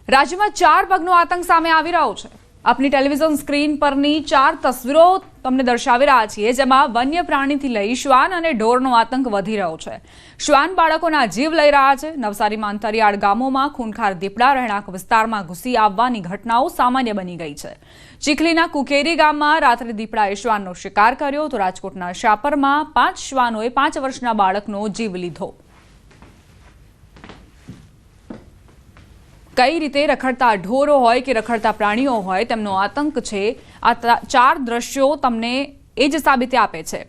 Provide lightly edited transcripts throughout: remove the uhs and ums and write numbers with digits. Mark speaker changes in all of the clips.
Speaker 1: રાજ્યમાં 4 પગનો આતંક સામે આવી રહ્યો છે। આપની ટેલિવિઝન સ્ક્રીન પરની 4 તસવીરો તમને દર્શાવી રહ્યા છીએ, જેમાં વન્ય પ્રાણીથી લઈ શ્વાન અને ઢોરનો આતંક વધી રહ્યો છે। શ્વાન બાળકોના જીવ લઈ રહ્યા છે। નવસારીમાં અંતરિયાળ ગામોમાં ખૂનખાર દીપડા રહેણાંક વિસ્તારમાં ઘૂસી આવવાની ઘટનાઓ સામાન્ય બની ગઈ છે। ચીખલીના કુકેરી ગામમાં રાત્રે દીપડાએ શ્વાનનો શિકાર કર્યો, તો રાજકોટના શાપરમાં 5 શ્વાનોએ 5 વર્ષના બાળકનો જીવ લીધો। કઈ રીતે રખડતા ઢોરો હોય કે રખડતા પ્રાણીઓ હોય તેમનો આતંક છે, આ 4 દ્રશ્યો તમને એ જ સાબિતી આપે છે।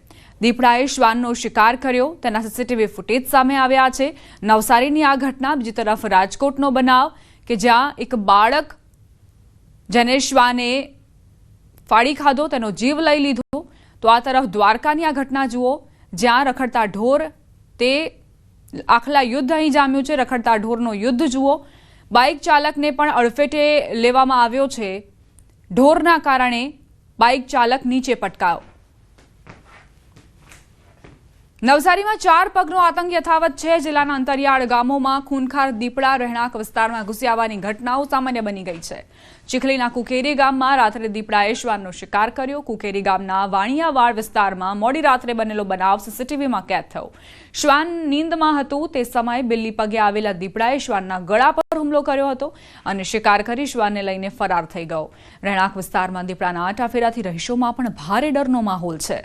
Speaker 1: દીપડાએ શ્વાનનો શિકાર કર્યો, તેના સીસીટીવી ફૂટેજ સામે આવ્યા છે। નવસારીની આ ઘટના, બીજી તરફ રાજકોટનો બનાવ કે જ્યાં એક બાળક જેને શ્વાને ફાડી ખાધો, તેનો જીવ લઈ લીધો। તો આ તરફ દ્વારકાની આ ઘટના જુઓ, જ્યાં રખડતા ઢોર, તે આખલા યુદ્ધ અહીં જામ્યું છે। રખડતા ઢોરનો યુદ્ધ જુઓ, બાઇક ચાલકને પણ અડફેટે લેવામાં આવ્યો છે। ઢોરના કારણે બાઇક ચાલક નીચે પટકાયો। નવસારીમાં 4 પગનો આતંક યથાવત છે। જિલ્લાના અંતરિયાળ ગામોમાં ખૂનખાર દીપડા રહેણાંક વિસ્તારમાં ઘૂસી આવવાની ઘટનાઓ સામાન્ય બની ગઈ છે। ચીખલીના કુકેરી ગામમાં રાત્રે દીપડાએ શ્વાનનો શિકાર કર્યો। કુકેરી ગામના વાણિયાવાડ વિસ્તારમાં મોડી રાત્રે બનેલો બનાવ સીસીટીવીમાં કેદ થયો। શ્વાન નીંદમાં હતું તે સમયે બિલ્લી પગે આવેલા દીપડાએ શ્વાનના ગળા પર હુમલો કર્યો હતો અને શિકાર કરી શ્વાનને લઈને ફરાર થઈ ગયો। રહેણાંક વિસ્તારમાં દીપડાના આટાફેરાથી રહીશોમાં પણ ભારે ડરનો માહોલ છે।